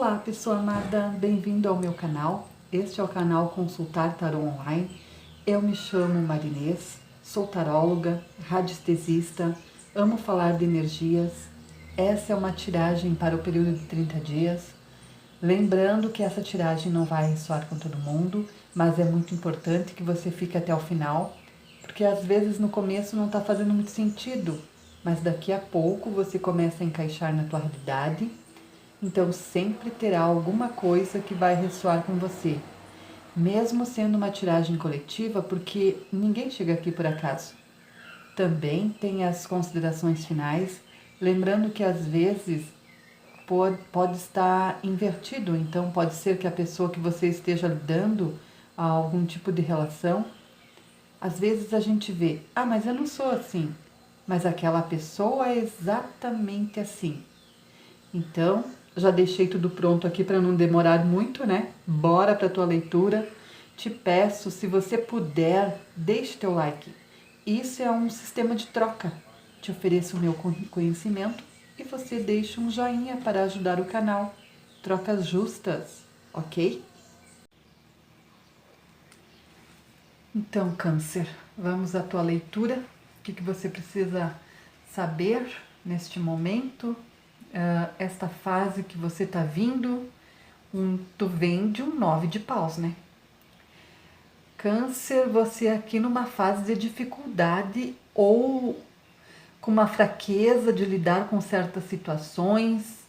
Olá, pessoa amada, bem-vindo ao meu canal. Este é o canal Consultar Tarô Online. Eu me chamo Marinês, sou taróloga, radiestesista, amo falar de energias. Essa é uma tiragem para o período de 30 dias. Lembrando que essa tiragem não vai ressoar com todo mundo, mas é muito importante que você fique até o final, porque às vezes no começo não está fazendo muito sentido, mas daqui a pouco você começa a encaixar na tua realidade. Então sempre terá alguma coisa que vai ressoar com você, mesmo sendo uma tiragem coletiva, porque ninguém chega aqui por acaso. Também tem as considerações finais, lembrando que às vezes pode estar invertido, então pode ser que a pessoa que você esteja lidando a algum tipo de relação, às vezes a gente vê, mas eu não sou assim, mas aquela pessoa é exatamente assim. Então, já deixei tudo pronto aqui para não demorar muito, né? Bora para a tua leitura. Te peço, se você puder, deixe teu like. Isso é um sistema de troca. Te ofereço o meu conhecimento e você deixa um joinha para ajudar o canal. Trocas justas, ok? Então, Câncer, vamos à tua leitura. O que você precisa saber neste momento? Esta fase que você está vindo, tu vem de um 9 de paus, né? Câncer, você aqui numa fase de dificuldade ou com uma fraqueza de lidar com certas situações,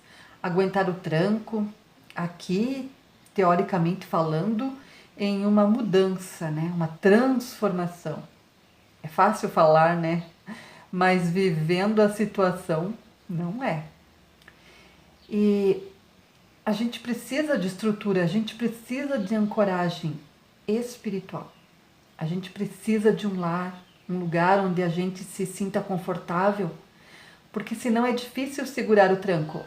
aguentar o tranco. Aqui, teoricamente falando, em uma mudança, né? Uma transformação. É fácil falar, né? Mas vivendo a situação não é. E a gente precisa de estrutura, a gente precisa de ancoragem espiritual. A gente precisa de um lar, um lugar onde a gente se sinta confortável, porque senão é difícil segurar o tranco.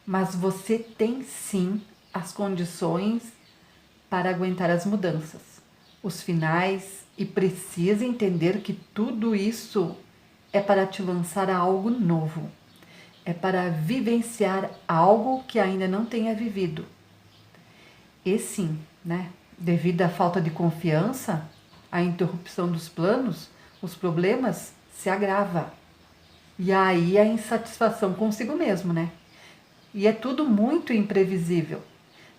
Mas você tem sim as condições para aguentar as mudanças, os finais, e precisa entender que tudo isso é para te lançar a algo novo. É para vivenciar algo que ainda não tenha vivido. E sim, né? Devido à falta de confiança, à interrupção dos planos, os problemas se agravam. E aí a insatisfação consigo mesmo, né? E é tudo muito imprevisível.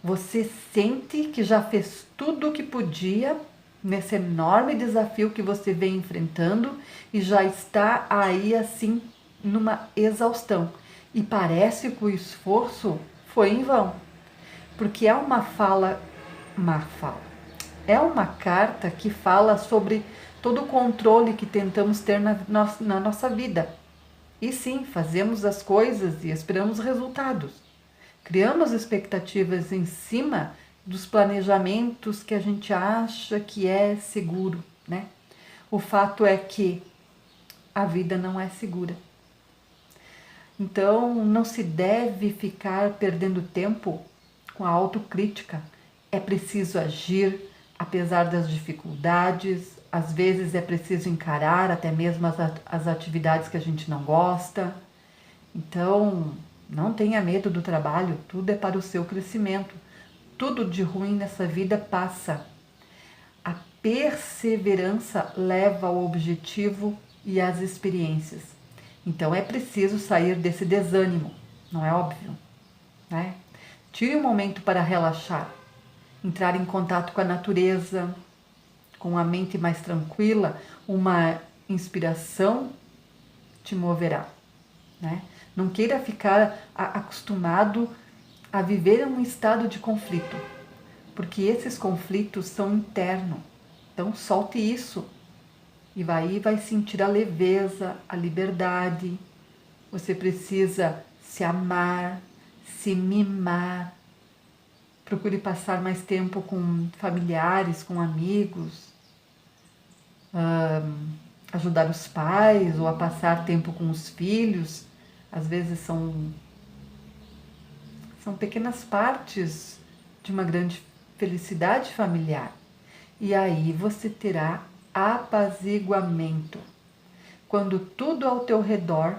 Você sente que já fez tudo o que podia nesse enorme desafio que você vem enfrentando e já está aí assim numa exaustão. E parece que o esforço foi em vão. Porque é uma é uma carta que fala sobre todo o controle que tentamos ter na nossa vida. E sim, fazemos as coisas e esperamos resultados. Criamos expectativas em cima dos planejamentos que a gente acha que é seguro, né? O fato é que a vida não é segura. Então, não se deve ficar perdendo tempo com a autocrítica. É preciso agir, apesar das dificuldades. Às vezes é preciso encarar até mesmo as atividades que a gente não gosta. Então, não tenha medo do trabalho, tudo é para o seu crescimento. Tudo de ruim nessa vida passa. A perseverança leva ao objetivo e às experiências. Então é preciso sair desse desânimo, não é óbvio, né? Tire um momento para relaxar, entrar em contato com a natureza, com a mente mais tranquila, uma inspiração te moverá, né? Não queira ficar acostumado a viver em um estado de conflito, porque esses conflitos são internos. Então solte isso e vai sentir a leveza, a liberdade. Você precisa se amar, se mimar. Procure passar mais tempo com familiares, com amigos, ajudar os pais ou a passar tempo com os filhos. Às vezes são pequenas partes de uma grande felicidade familiar. E aí você terá apaziguamento, quando tudo ao teu redor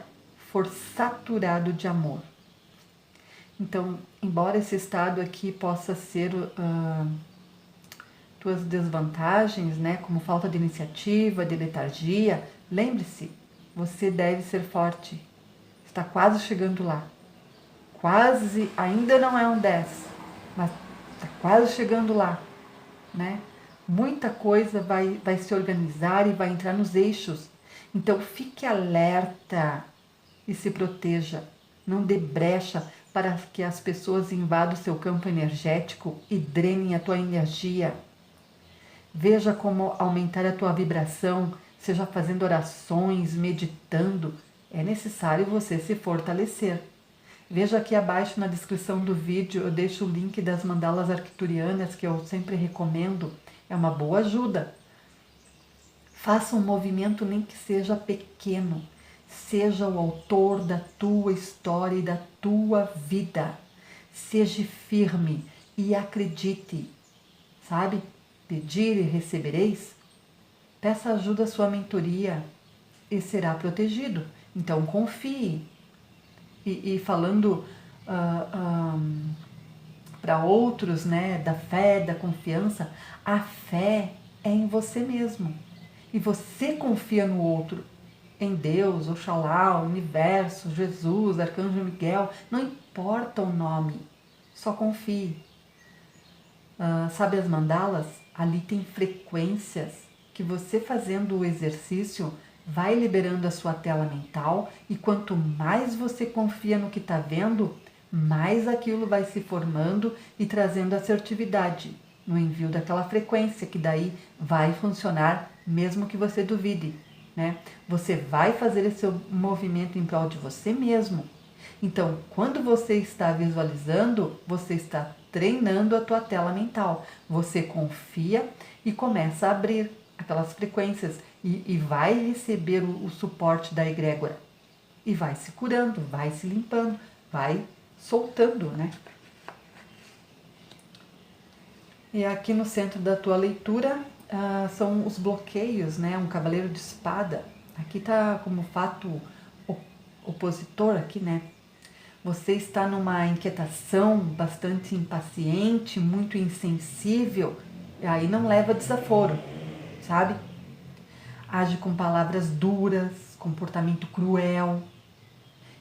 for saturado de amor. Então, embora esse estado aqui possa ser tuas desvantagens, né, como falta de iniciativa, de letargia, lembre-se, você deve ser forte. Está quase chegando lá. Quase, ainda não é um 10, mas está quase chegando lá, né? Muita coisa vai se organizar e vai entrar nos eixos. Então fique alerta e se proteja. Não dê brecha para que as pessoas invadam o seu campo energético e drenem a tua energia. Veja como aumentar a tua vibração, seja fazendo orações, meditando. É necessário você se fortalecer. Veja aqui abaixo na descrição do vídeo, eu deixo o link das mandalas arcturianas, que eu sempre recomendo. É uma boa ajuda. Faça um movimento, nem que seja pequeno. Seja o autor da tua história e da tua vida. Seja firme e acredite. Sabe? Pedir e recebereis. Peça ajuda à sua mentoria e será protegido. Então confie. E falando para outros, né, da fé, da confiança, a fé é em você mesmo. E você confia no outro, em Deus, Oxalá, o universo, Jesus, Arcanjo Miguel, não importa o nome, só confie. Sabe as mandalas? Ali tem frequências que você fazendo o exercício vai liberando a sua tela mental e quanto mais você confia no que está vendo, mais aquilo vai se formando e trazendo assertividade no envio daquela frequência que daí vai funcionar mesmo que você duvide, né? Você vai fazer esse movimento em prol de você mesmo. Então, quando você está visualizando, você está treinando a tua tela mental. Você confia e começa a abrir aquelas frequências e vai receber o suporte da egrégora. E vai se curando, vai se limpando, vai soltando, né? E aqui no centro da tua leitura são os bloqueios, né? Um cavaleiro de espada. Aqui tá como fato opositor aqui, né? Você está numa inquietação bastante impaciente, muito insensível, e aí não leva desaforo, sabe? Age com palavras duras, comportamento cruel,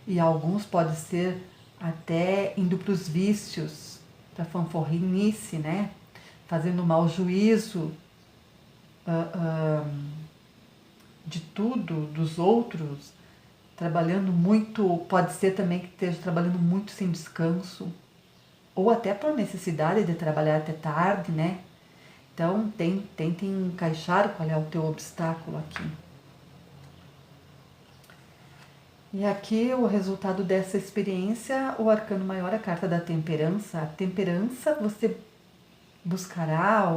e alguns pode ser até indo para os vícios, para a fanforrinice, né? Fazendo mau juízo de tudo, dos outros, trabalhando muito, pode ser também que esteja trabalhando muito sem descanso, ou até por necessidade de trabalhar até tarde, né? Então, tente encaixar qual é o teu obstáculo aqui. E aqui o resultado dessa experiência, o arcano maior, a carta da temperança. A temperança, você buscará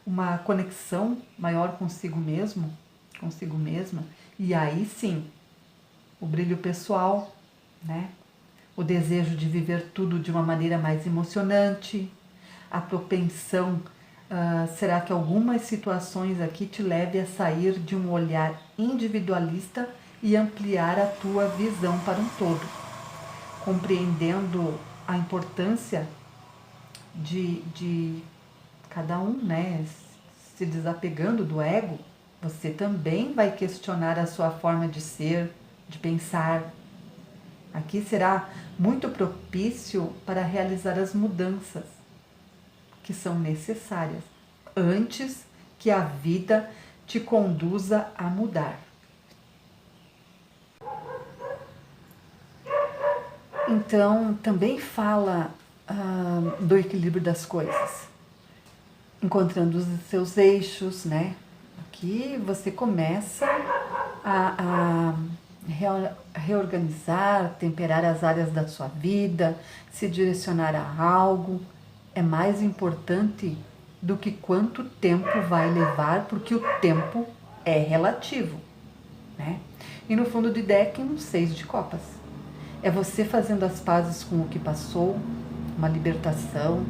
uma conexão maior consigo mesmo, consigo mesma, e aí sim, o brilho pessoal, né? O desejo de viver tudo de uma maneira mais emocionante, a propensão, será que algumas situações aqui te leve a sair de um olhar individualista e ampliar a tua visão para um todo, compreendendo a importância de cada um, né? Se desapegando do ego, você também vai questionar a sua forma de ser, de pensar. Aqui será muito propício para realizar as mudanças que são necessárias antes que a vida te conduza a mudar. Então, também fala do equilíbrio das coisas, encontrando os seus eixos, né? Aqui você começa a reorganizar, temperar as áreas da sua vida, se direcionar a algo. É mais importante do que quanto tempo vai levar, porque o tempo é relativo, né? E no fundo do deck, um 6 de copas. É você fazendo as pazes com o que passou, uma libertação,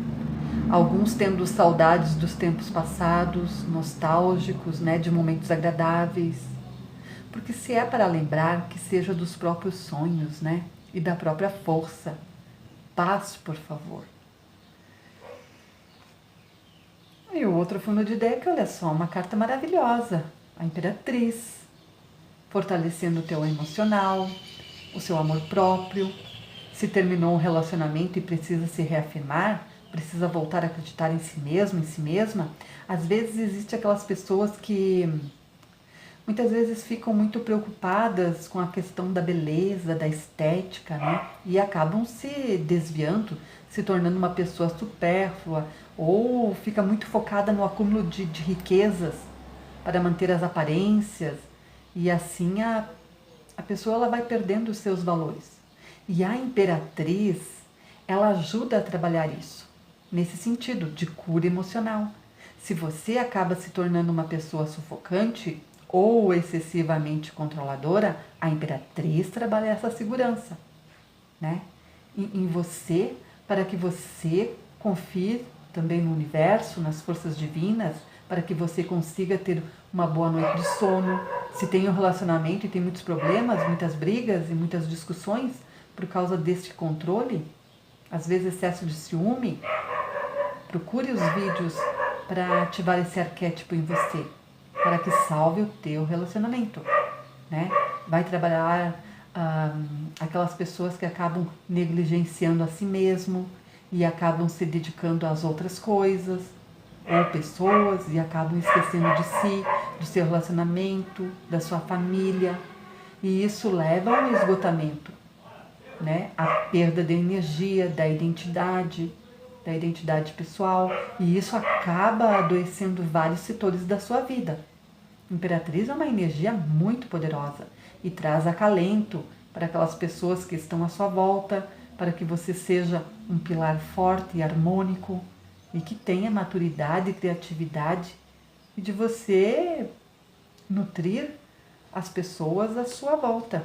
alguns tendo saudades dos tempos passados, nostálgicos, né, de momentos agradáveis. Porque se é para lembrar, que seja dos próprios sonhos, né, e da própria força. paz, por favor. E o outro fundo de deck, olha só, uma carta maravilhosa, a Imperatriz, fortalecendo o teu emocional, o seu amor próprio. Se terminou um relacionamento e precisa se reafirmar, precisa voltar a acreditar em si mesmo, em si mesma, às vezes existe aquelas pessoas que muitas vezes ficam muito preocupadas com a questão da beleza, da estética, né? E acabam se desviando, se tornando uma pessoa supérflua, ou fica muito focada no acúmulo de riquezas para manter as aparências, e assim a pessoa ela vai perdendo os seus valores. E a Imperatriz, ela ajuda a trabalhar isso, nesse sentido de cura emocional. Se você acaba se tornando uma pessoa sufocante ou excessivamente controladora, a Imperatriz trabalha essa segurança, né? Em você, para que você confie também no universo, nas forças divinas, para que você consiga ter uma boa noite de sono. Se tem um relacionamento e tem muitos problemas, muitas brigas e muitas discussões por causa deste controle, às vezes excesso de ciúme, procure os vídeos para ativar esse arquétipo em você, para que salve o teu relacionamento, né? Vai trabalhar aquelas pessoas que acabam negligenciando a si mesmo e acabam se dedicando às outras coisas, ou pessoas, e acabam esquecendo de si, do seu relacionamento, da sua família. E isso leva ao esgotamento, né? A perda de energia, da identidade pessoal, e isso acaba adoecendo vários setores da sua vida. Imperatriz é uma energia muito poderosa e traz acalento para aquelas pessoas que estão à sua volta, para que você seja um pilar forte e harmônico e que tenha maturidade e criatividade, e de você nutrir as pessoas à sua volta.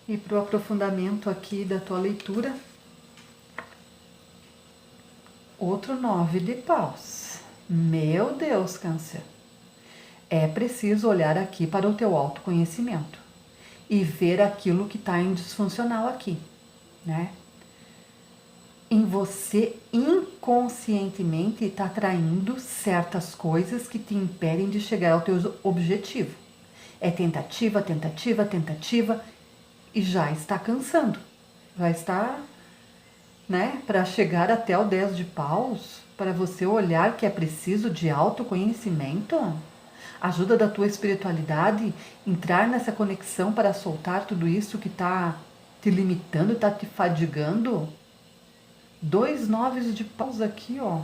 E para o aprofundamento aqui da tua leitura, outro 9 de paus. Meu Deus, Câncer. É preciso olhar aqui para o teu autoconhecimento e ver aquilo que está em disfuncional aqui, né? Em você inconscientemente está atraindo certas coisas que te impedem de chegar ao teu objetivo. É tentativa, tentativa, tentativa e já está cansando. Já está, né, para chegar até o 10 de paus, para você olhar que é preciso de autoconhecimento, ajuda da tua espiritualidade, entrar nessa conexão para soltar tudo isso que está te limitando, está te fadigando. 2 noves de paus aqui, ó.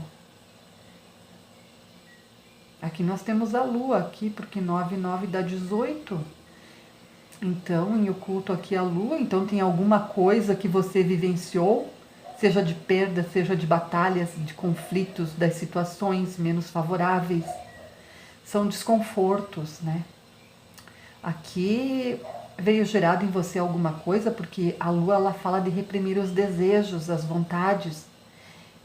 Aqui nós temos a lua aqui, porque 9 dá 18. Então, em oculto aqui a lua, então tem alguma coisa que você vivenciou, seja de perda, seja de batalhas, de conflitos, das situações menos favoráveis. São desconfortos, né? Aqui veio gerado em você alguma coisa, porque a lua ela fala de reprimir os desejos, as vontades.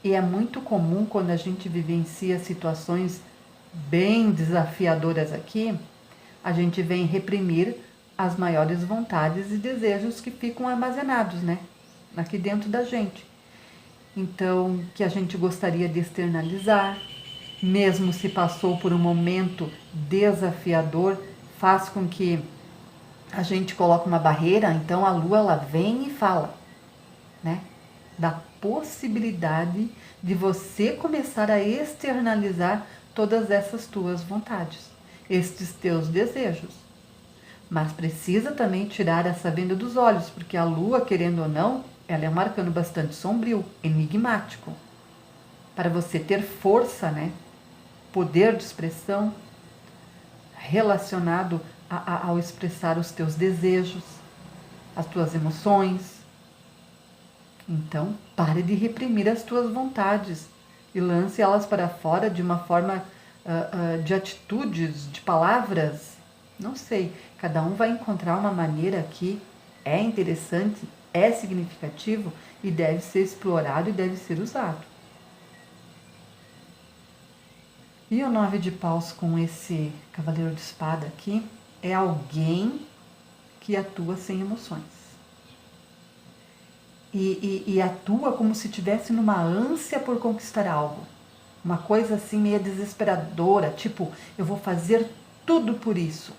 E é muito comum quando a gente vivencia situações bem desafiadoras aqui, a gente vem reprimir as maiores vontades e desejos que ficam armazenados, né? Aqui dentro da gente. Então, que a gente gostaria de externalizar, mesmo se passou por um momento desafiador, faz com que a gente coloque uma barreira, então a lua ela vem e fala, né? Da possibilidade de você começar a externalizar todas essas tuas vontades, estes teus desejos. Mas precisa também tirar essa venda dos olhos, porque a lua, querendo ou não, ela é um arcano bastante sombrio, enigmático. Para você ter força, né? Poder de expressão relacionado ao expressar os teus desejos, as tuas emoções. Então, pare de reprimir as tuas vontades e lance elas para fora de uma forma de atitudes, de palavras. Não sei, cada um vai encontrar uma maneira que é interessante, é significativo e deve ser explorado e deve ser usado. E o 9 de paus com esse cavaleiro de espada aqui é alguém que atua sem emoções. E atua como se estivesse numa ânsia por conquistar algo. Uma coisa assim meio desesperadora, tipo, eu vou fazer tudo por isso.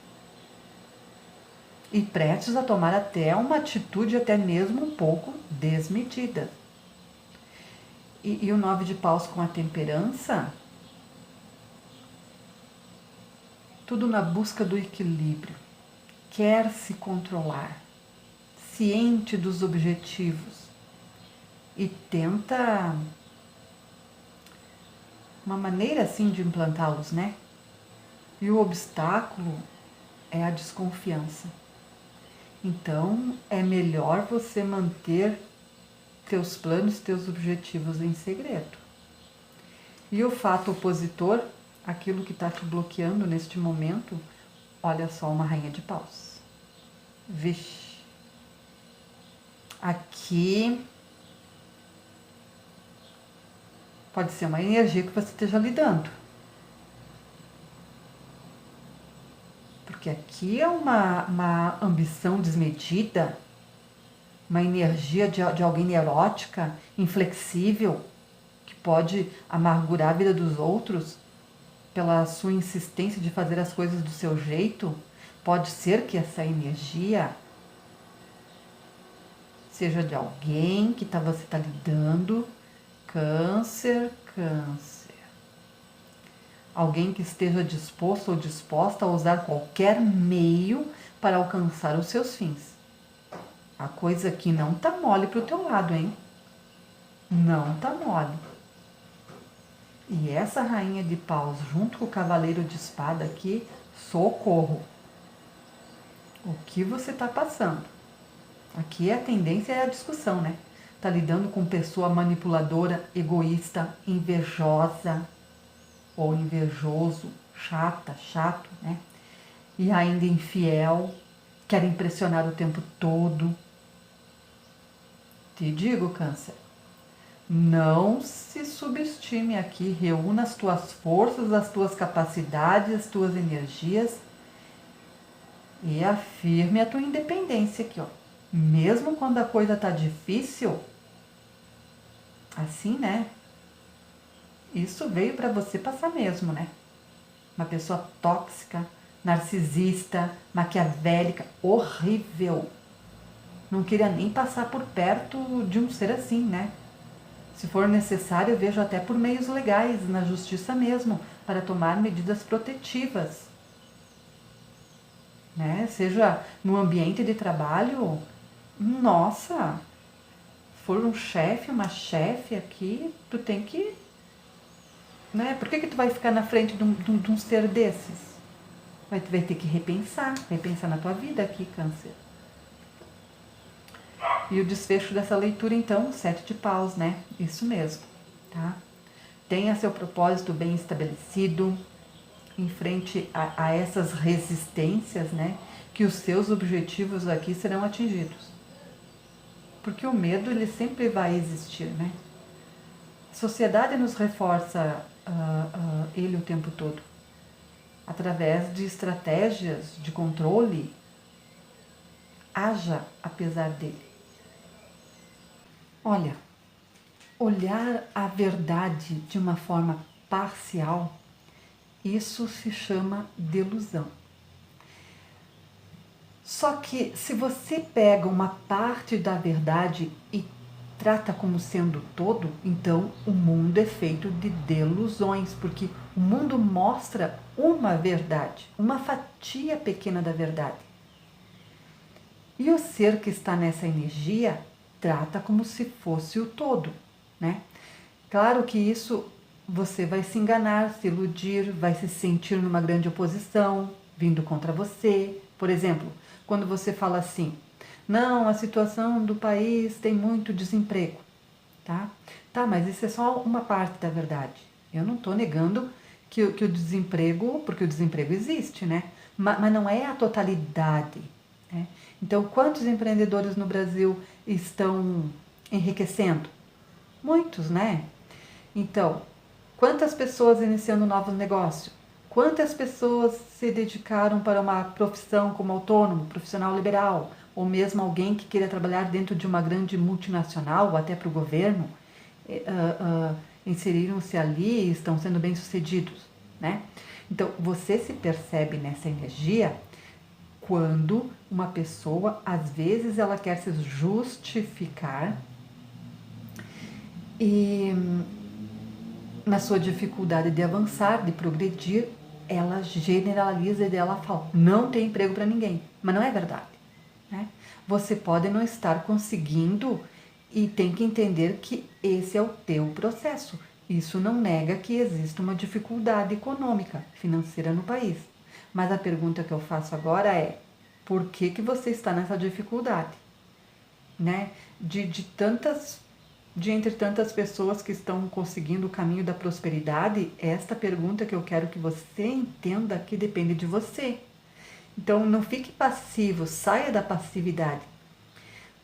E prestes a tomar até uma atitude até mesmo um pouco desmedida. E o 9 de paus com a temperança, tudo na busca do equilíbrio. Quer se controlar, ciente dos objetivos e tenta uma maneira assim de implantá-los, né? E o obstáculo é a desconfiança. Então, é melhor você manter teus planos, teus objetivos em segredo. E o fato opositor, aquilo que está te bloqueando neste momento, olha só, uma rainha de paus. Vixe. Aqui pode ser uma energia que você esteja lidando. Porque aqui é uma ambição desmedida, uma energia de alguém neurótica, inflexível, que pode amargurar a vida dos outros pela sua insistência de fazer as coisas do seu jeito. Pode ser que essa energia seja de alguém que você está lidando. Câncer. Alguém que esteja disposto ou disposta a usar qualquer meio para alcançar os seus fins. A coisa aqui não tá mole pro teu lado, hein? Não tá mole. E essa rainha de paus junto com o cavaleiro de espada aqui, socorro. O que você tá passando? Aqui a tendência é a discussão, né? Tá lidando com pessoa manipuladora, egoísta, invejosa ou invejoso, chato, né? E ainda infiel, quer impressionar o tempo todo. Te digo, Câncer, não se subestime aqui, reúna as tuas forças, as tuas capacidades, as tuas energias e afirme a tua independência aqui, ó. Mesmo quando a coisa tá difícil, assim, né? Isso veio para você passar mesmo, né? Uma pessoa tóxica, narcisista, maquiavélica, horrível. Não queria nem passar por perto de um ser assim, né? Se for necessário, eu vejo até por meios legais, na justiça mesmo, para tomar medidas protetivas. Né? Seja no ambiente de trabalho, nossa, for um chefe, uma chefe aqui, tu tem que... Né? Por que tu vai ficar na frente de um ser desses? Vai ter que repensar na tua vida aqui, Câncer. E o desfecho dessa leitura, então, 7 de paus, né? Isso mesmo, tá? Tenha seu propósito bem estabelecido, em frente a essas resistências, né? Que os seus objetivos aqui serão atingidos. Porque o medo, ele sempre vai existir, né? A sociedade nos reforça ele o tempo todo. Através de estratégias de controle, haja apesar dele. Olha, olhar a verdade de uma forma parcial, isso se chama delusão. Só que se você pega uma parte da verdade e trata como sendo todo, então o mundo é feito de delusões, porque o mundo mostra uma verdade, uma fatia pequena da verdade. E o ser que está nessa energia trata como se fosse o todo, né? Claro que isso você vai se enganar, se iludir, vai se sentir numa grande oposição, vindo contra você. Por exemplo, quando você fala assim, não, a situação do país tem muito desemprego, tá? Tá, mas isso é só uma parte da verdade. Eu não estou negando que o desemprego, porque o desemprego existe, né? Mas não é a totalidade, né? Então, quantos empreendedores no Brasil estão enriquecendo? Muitos, né? Então, quantas pessoas iniciando novos negócios? Quantas pessoas se dedicaram para uma profissão como autônomo, profissional liberal, ou mesmo alguém que queira trabalhar dentro de uma grande multinacional, ou até para o governo, inseriram-se ali e estão sendo bem-sucedidos, né? Então, você se percebe nessa energia quando uma pessoa, às vezes, ela quer se justificar e na sua dificuldade de avançar, de progredir, ela generaliza e ela fala, não tem emprego para ninguém. Mas não é verdade, né? Você pode não estar conseguindo e tem que entender que esse é o teu processo. Isso não nega que existe uma dificuldade econômica, financeira no país. Mas a pergunta que eu faço agora é, por que você está nessa dificuldade? Né? De entre tantas pessoas que estão conseguindo o caminho da prosperidade, esta pergunta que eu quero que você entenda que depende de você. Então, não fique passivo, saia da passividade.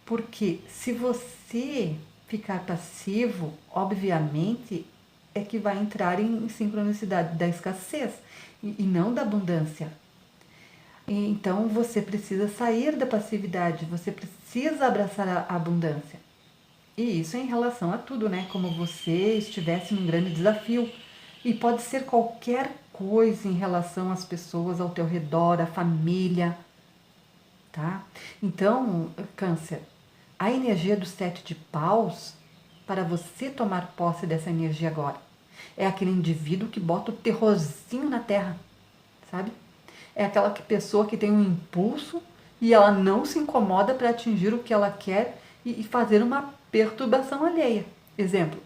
Porque se você ficar passivo, obviamente, é que vai entrar em sincronicidade da escassez e não da abundância. Então, você precisa sair da passividade, você precisa abraçar a abundância. E isso é em relação a tudo, né? Como você estivesse num grande desafio. E pode ser qualquer coisa em relação às pessoas ao teu redor, à família, tá? Então, Câncer, a energia do 7 de paus, para você tomar posse dessa energia agora, é aquele indivíduo que bota o terrorzinho na terra, sabe? É aquela pessoa que tem um impulso e ela não se incomoda para atingir o que ela quer e fazer uma perturbação alheia. Exemplo,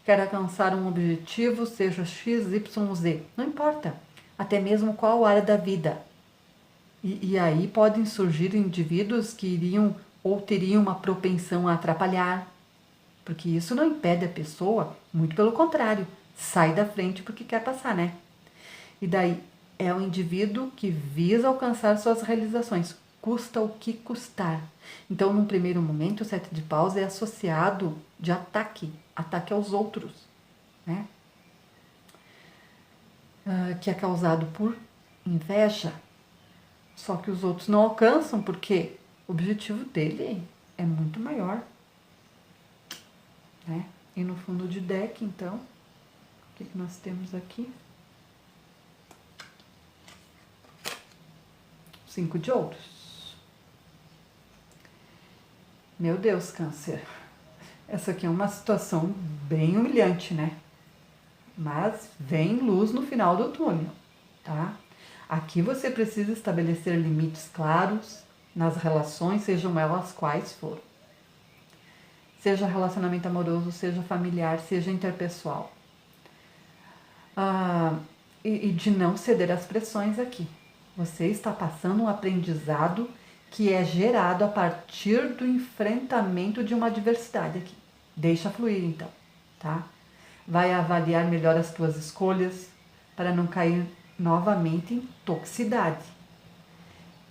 quer alcançar um objetivo, seja X, Y, Z, não importa, até mesmo qual área da vida. E aí podem surgir indivíduos que iriam ou teriam uma propensão a atrapalhar, porque isso não impede a pessoa, muito pelo contrário, sai da frente porque quer passar, né? E daí é o indivíduo que visa alcançar suas realizações, custa o que custar. Então, num primeiro momento, o 7 de paus é associado de ataque aos outros, né? Que é causado por inveja. Só que os outros não alcançam porque o objetivo dele é muito maior, né? E no fundo de deck, então, o que nós temos aqui? 5 de ouros. Meu Deus, Câncer. Essa aqui é uma situação bem humilhante, né? Mas vem luz no final do túnel, tá? Aqui você precisa estabelecer limites claros nas relações, sejam elas quais forem. Seja relacionamento amoroso, seja familiar, seja interpessoal. E de não ceder às pressões aqui. Você está passando um aprendizado que é gerado a partir do enfrentamento de uma adversidade aqui. Deixa fluir então, tá? Vai avaliar melhor as tuas escolhas para não cair novamente em toxicidade.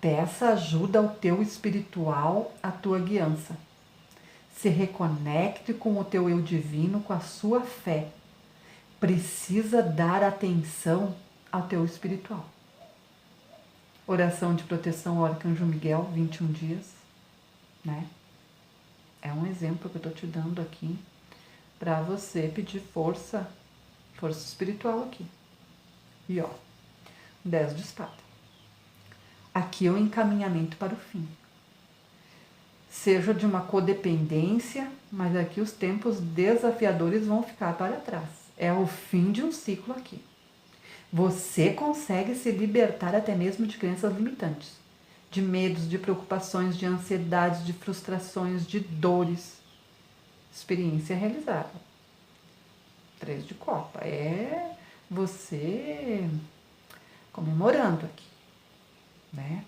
Peça ajuda ao teu espiritual, à tua guiança. Se reconecte com o teu eu divino, com a sua fé. Precisa dar atenção ao teu espiritual. Oração de proteção ao Arcanjo Miguel, 21 dias, né? É um exemplo que eu estou te dando aqui para você pedir força espiritual aqui. E ó, 10 de espada. Aqui é o encaminhamento para o fim. Seja de uma codependência, mas aqui os tempos desafiadores vão ficar para trás. É o fim de um ciclo aqui. Você consegue se libertar até mesmo de crenças limitantes, de medos, de preocupações, de ansiedades, de frustrações, de dores. Experiência realizada. 3 de copa. É você comemorando aqui, né?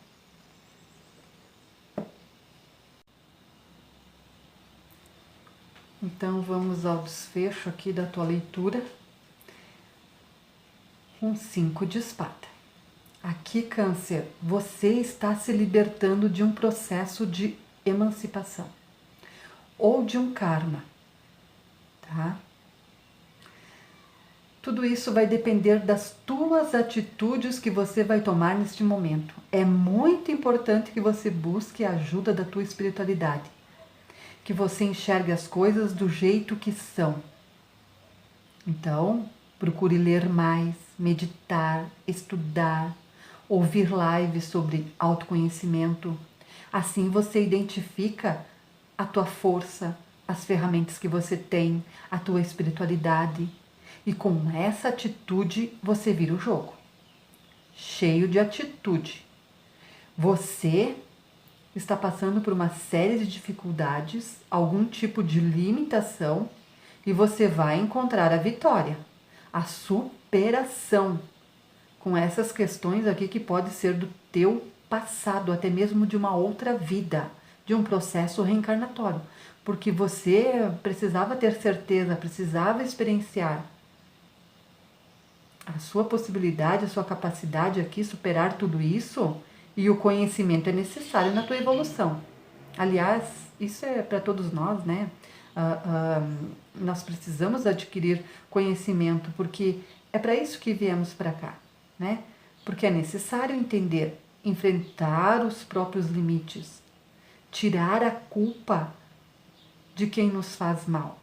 Então vamos ao desfecho aqui da tua leitura. 5 de espada. Aqui, Câncer, você está se libertando de um processo de emancipação ou de um karma, tá? Tudo isso vai depender das tuas atitudes que você vai tomar neste momento. É muito importante que você busque a ajuda da tua espiritualidade, que você enxergue as coisas do jeito que são. Então, procure ler mais, meditar, estudar, ouvir lives sobre autoconhecimento. Assim você identifica a tua força, as ferramentas que você tem, a tua espiritualidade. E com essa atitude você vira o jogo. Cheio de atitude. Você está passando por uma série de dificuldades, algum tipo de limitação, e você vai encontrar a vitória, a superação com essas questões aqui que pode ser do teu passado, até mesmo de uma outra vida, de um processo reencarnatório, porque você precisava ter certeza, precisava experienciar a sua possibilidade, a sua capacidade aqui, superar tudo isso, e o conhecimento é necessário na tua evolução. Aliás, isso é para todos nós, né? Nós precisamos adquirir conhecimento, porque é para isso que viemos para cá, né? Porque é necessário entender, enfrentar os próprios limites, tirar a culpa de quem nos faz mal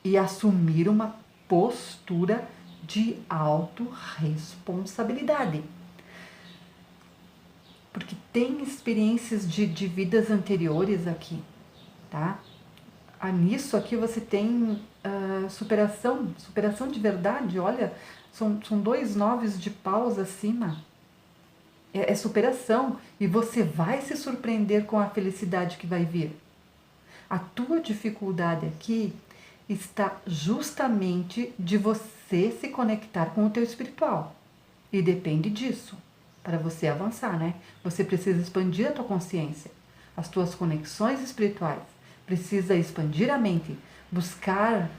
e assumir uma postura de autorresponsabilidade. Porque tem experiências de vidas anteriores aqui, tá? Nisso aqui você tem superação de verdade. Olha, são 2 noves de paus acima. É superação, e você vai se surpreender com a felicidade que vai vir. A tua dificuldade aqui está justamente de você se conectar com o teu espiritual. E depende disso, para você avançar, né? Você precisa expandir a tua consciência, as tuas conexões espirituais. Precisa expandir a mente, buscar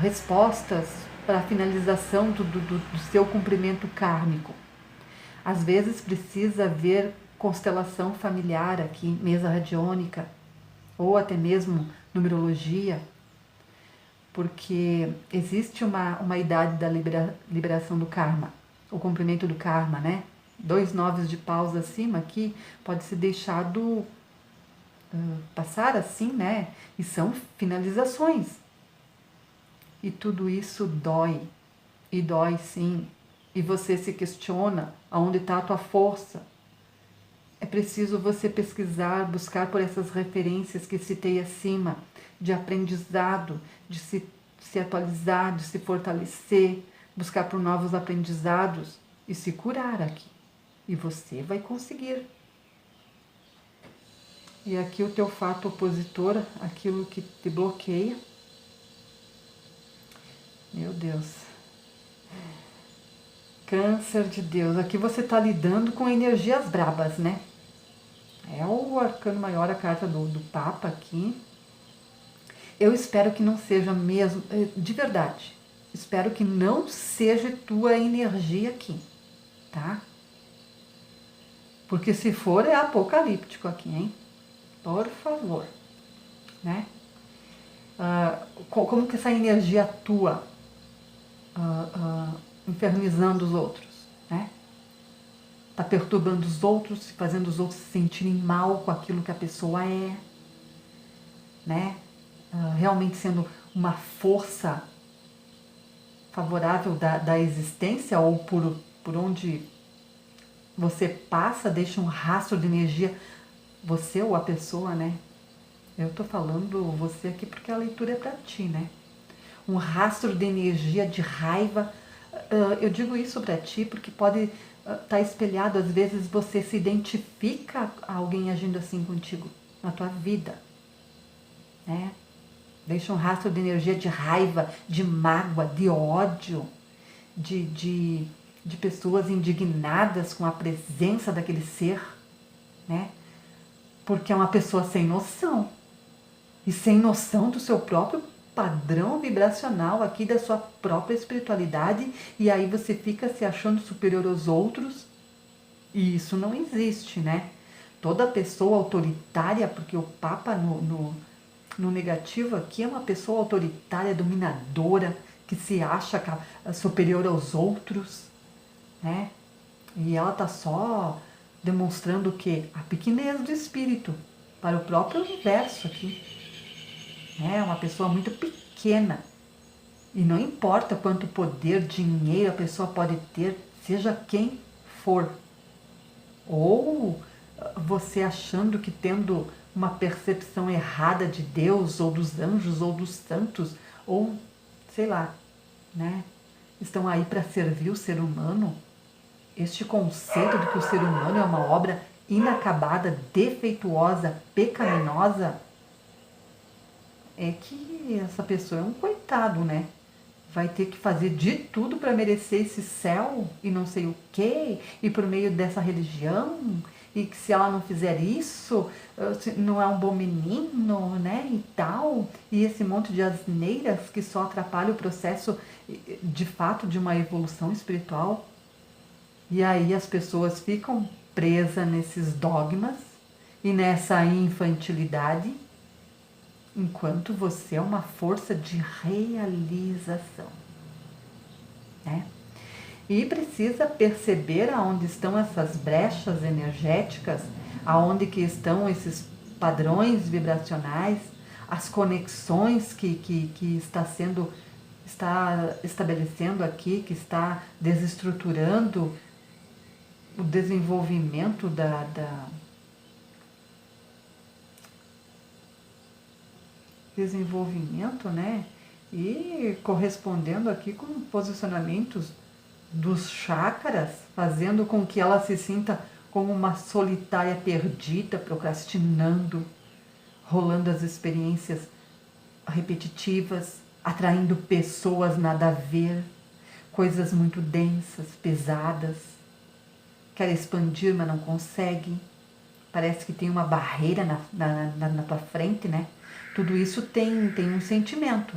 respostas para a finalização do seu cumprimento kármico. Às vezes precisa haver constelação familiar aqui, mesa radiônica, ou até mesmo numerologia, porque existe uma idade da liberação do karma, o cumprimento do karma, né? 2 noves de paus acima aqui pode ser deixado passar assim, né? E são finalizações. E tudo isso dói, e dói sim. E você se questiona aonde está a tua força. É preciso você pesquisar, buscar por essas referências que citei acima, de aprendizado, de se atualizar, de se fortalecer, buscar por novos aprendizados e se curar aqui. E você vai conseguir. E aqui o teu fato opositor, aquilo que te bloqueia. Meu Deus. Câncer de Deus. Aqui você está lidando com energias brabas, né? É o arcano maior, a carta do Papa aqui. Eu espero que não seja mesmo, de verdade. Espero que não seja tua energia aqui, tá? Porque se for, é apocalíptico aqui, hein? Por favor, né? Como que essa energia atua infernizando os outros, né? Tá perturbando os outros, fazendo os outros se sentirem mal com aquilo que a pessoa é, né? Realmente sendo uma força favorável da existência, ou por onde você passa, deixa um rastro de energia, você ou a pessoa, né? Eu tô falando você aqui porque a leitura é para ti, né? Um rastro de energia, de raiva. Eu digo isso para ti porque pode estar espelhado, às vezes você se identifica a alguém agindo assim contigo na tua vida, né? Deixa um rastro de energia de raiva, de mágoa, de ódio, de pessoas indignadas com a presença daquele ser, né? Porque é uma pessoa sem noção. E sem noção do seu próprio padrão vibracional aqui, da sua própria espiritualidade, e aí você fica se achando superior aos outros, e isso não existe, né? Toda pessoa autoritária, porque o Papa no negativo aqui é uma pessoa autoritária, dominadora, que se acha superior aos outros, né? E ela está só demonstrando o quê? A pequenez do espírito para o próprio universo aqui. É uma pessoa muito pequena. E não importa quanto poder, dinheiro a pessoa pode ter, seja quem for. Ou você achando que tendo uma percepção errada de Deus, ou dos anjos, ou dos santos, ou sei lá, né? Estão aí para servir o ser humano. Este conceito de que o ser humano é uma obra inacabada, defeituosa, pecaminosa, é que essa pessoa é um coitado, né? Vai ter que fazer de tudo para merecer esse céu e não sei o quê, e por meio dessa religião, e que se ela não fizer isso, não é um bom menino, né, e tal, e esse monte de asneiras que só atrapalha o processo, de fato, de uma evolução espiritual. E aí as pessoas ficam presas nesses dogmas e nessa infantilidade, enquanto você é uma força de realização, né? E precisa perceber aonde estão essas brechas energéticas, aonde que estão esses padrões vibracionais, as conexões que está estabelecendo aqui, que está desestruturando o desenvolvimento desenvolvimento, né? E correspondendo aqui com posicionamentos dos chakras, fazendo com que ela se sinta como uma solitária perdida, procrastinando, rolando as experiências repetitivas, atraindo pessoas nada a ver, coisas muito densas, pesadas, quer expandir, mas não consegue, parece que tem uma barreira na tua frente, né? Tudo isso tem um sentimento,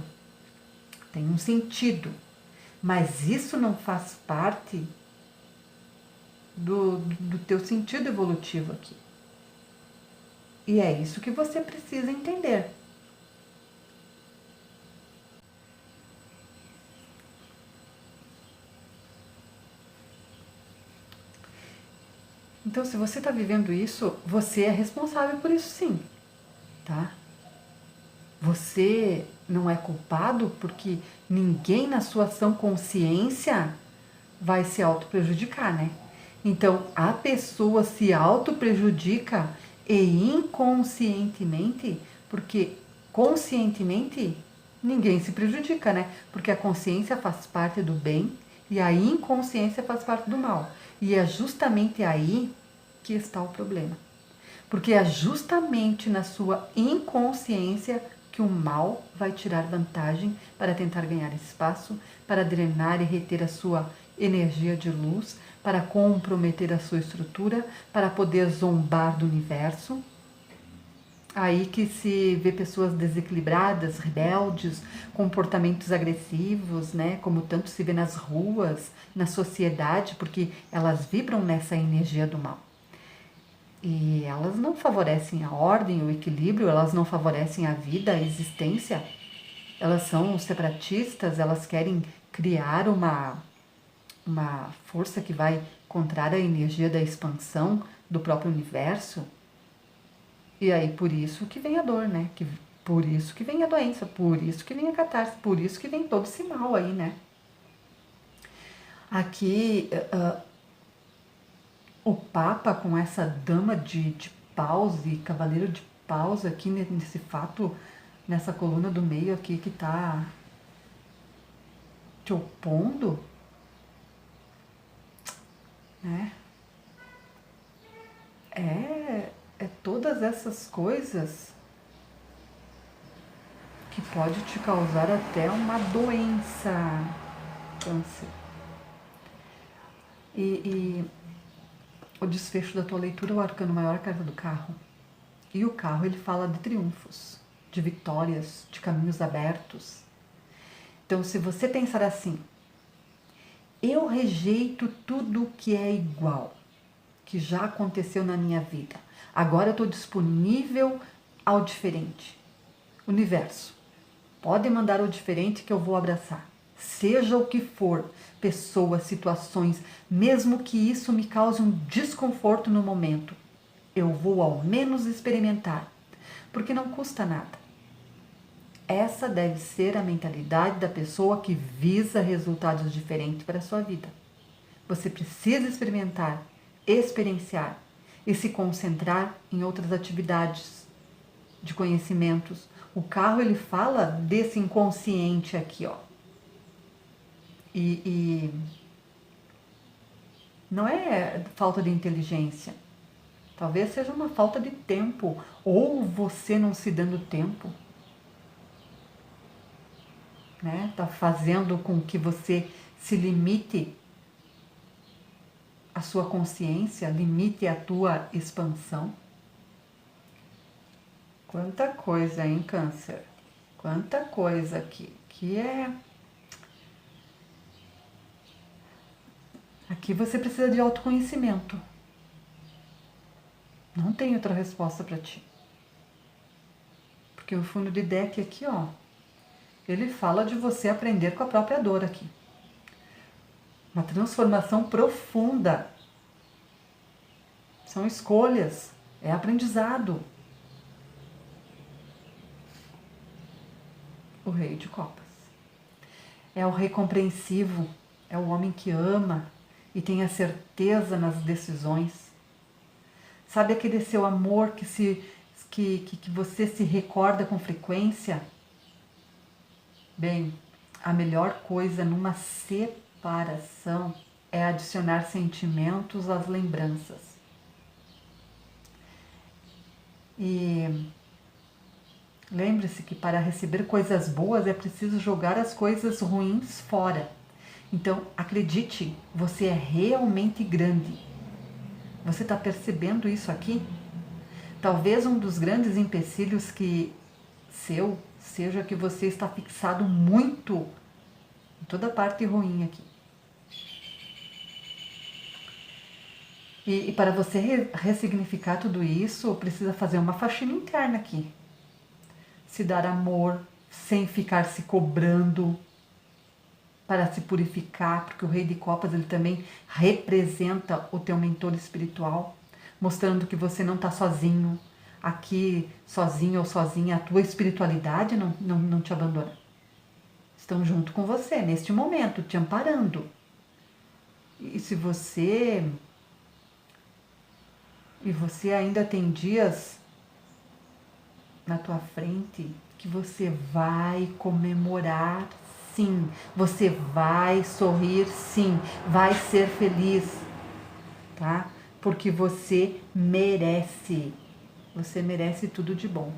tem um sentido, mas isso não faz parte do teu sentido evolutivo aqui. E é isso que você precisa entender. Então, se você está vivendo isso, você é responsável por isso sim, tá? Você não é culpado porque ninguém na sua ação consciência vai se auto-prejudicar, né? Então, a pessoa se auto-prejudica e inconscientemente, porque conscientemente ninguém se prejudica, né? Porque a consciência faz parte do bem e a inconsciência faz parte do mal. E é justamente aí que está o problema. Porque é justamente na sua inconsciência que o mal vai tirar vantagem para tentar ganhar espaço, para drenar e reter a sua energia de luz, para comprometer a sua estrutura, para poder zombar do universo. Aí que se vê pessoas desequilibradas, rebeldes, comportamentos agressivos, né? Como tanto se vê nas ruas, na sociedade, porque elas vibram nessa energia do mal. E elas não favorecem a ordem, o equilíbrio, elas não favorecem a vida, a existência. Elas são separatistas, elas querem criar uma força que vai contrária à energia da expansão do próprio universo. E aí por isso que vem a dor, né? Por isso que vem a doença, por isso que vem a catarse, por isso que vem todo esse mal aí, né? Aqui o Papa com essa dama de paus e cavaleiro de paus aqui nesse fato, nessa coluna do meio aqui que tá te opondo, né? É todas essas coisas que pode te causar até uma doença, câncer. E o desfecho da tua leitura é o arcano maior, a carta do carro. E o carro, ele fala de triunfos, de vitórias, de caminhos abertos. Então, se você pensar assim, eu rejeito tudo que é igual, que já aconteceu na minha vida. Agora eu estou disponível ao diferente. Universo, pode mandar o diferente que eu vou abraçar. Seja o que for, pessoas, situações, mesmo que isso me cause um desconforto no momento, eu vou ao menos experimentar, porque não custa nada. Essa deve ser a mentalidade da pessoa que visa resultados diferentes para a sua vida. Você precisa experimentar, experienciar e se concentrar em outras atividades de conhecimentos. O carro, ele fala desse inconsciente aqui, ó. E não é falta de inteligência. Talvez seja uma falta de tempo, ou você não se dando tempo, né? Tá fazendo com que você se limite a sua consciência, limite a tua expansão. Quanta coisa, hein, Câncer? Quanta coisa aqui, que é... Aqui você precisa de autoconhecimento. Não tem outra resposta para ti. Porque o fundo de deck aqui, ó, ele fala de você aprender com a própria dor aqui. Uma transformação profunda. São escolhas, é aprendizado. O Rei de Copas. É o rei compreensivo, é o homem que ama e tem a certeza nas decisões. Sabe aquele seu amor que você se recorda com frequência? Bem, a melhor coisa numa separação é adicionar sentimentos às lembranças. E lembre-se que para receber coisas boas é preciso jogar as coisas ruins fora. Então, acredite, você é realmente grande. Você está percebendo isso aqui? Talvez um dos grandes empecilhos seja que você está fixado muito em toda a parte ruim aqui. E para você ressignificar tudo isso, precisa fazer uma faxina interna aqui. Se dar amor, sem ficar se cobrando, para se purificar, porque o Rei de Copas ele também representa o teu mentor espiritual, mostrando que você não está sozinho, aqui sozinho ou sozinha, a tua espiritualidade não te abandona. Estão junto com você neste momento, te amparando. E se você ainda tem dias na tua frente que você vai comemorar, sim, você vai sorrir, sim, vai ser feliz, tá? Porque você merece tudo de bom.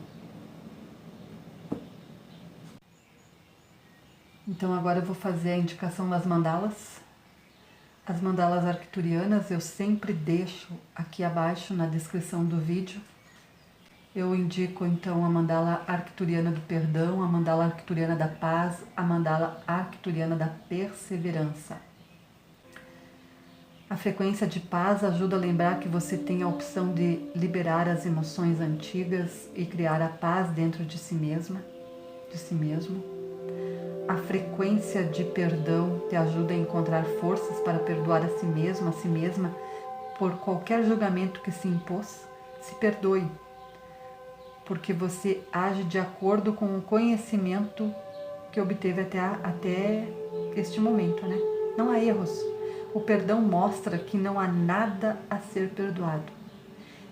Então agora eu vou fazer a indicação das mandalas. As mandalas arcturianas eu sempre deixo aqui abaixo na descrição do vídeo. Eu indico então a mandala arcturiana do perdão, a mandala arcturiana da paz, a mandala arcturiana da perseverança. A frequência de paz ajuda a lembrar que você tem a opção de liberar as emoções antigas e criar a paz dentro de si mesma, de si mesmo. A frequência de perdão te ajuda a encontrar forças para perdoar a si mesma, por qualquer julgamento que se impôs. Se perdoe, porque você age de acordo com o conhecimento que obteve até este momento, né? Não há erros. O perdão mostra que não há nada a ser perdoado.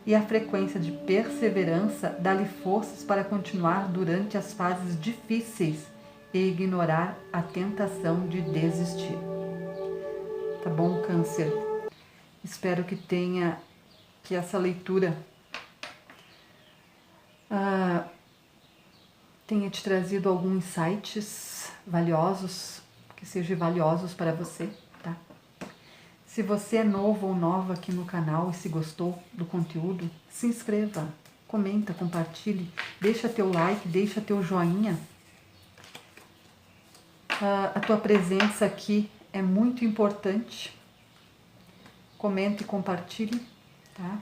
E a frequência de perseverança dá-lhe forças para continuar durante as fases difíceis e ignorar a tentação de desistir. Tá bom, Câncer? Espero que essa leitura tenha te trazido alguns insights valiosos, que sejam valiosos para você, tá? Se você é novo ou nova aqui no canal e se gostou do conteúdo, se inscreva, comenta, compartilhe, deixa teu like, deixa teu joinha. A tua presença aqui é muito importante. Comente e compartilhe, tá?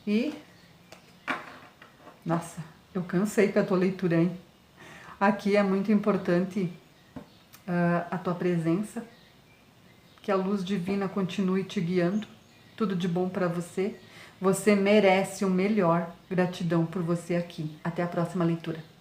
E... Nossa, eu cansei com a tua leitura, hein? Aqui é muito importante a tua presença, que a luz divina continue te guiando, tudo de bom para você. Você merece o melhor. Gratidão por você aqui. Até a próxima leitura.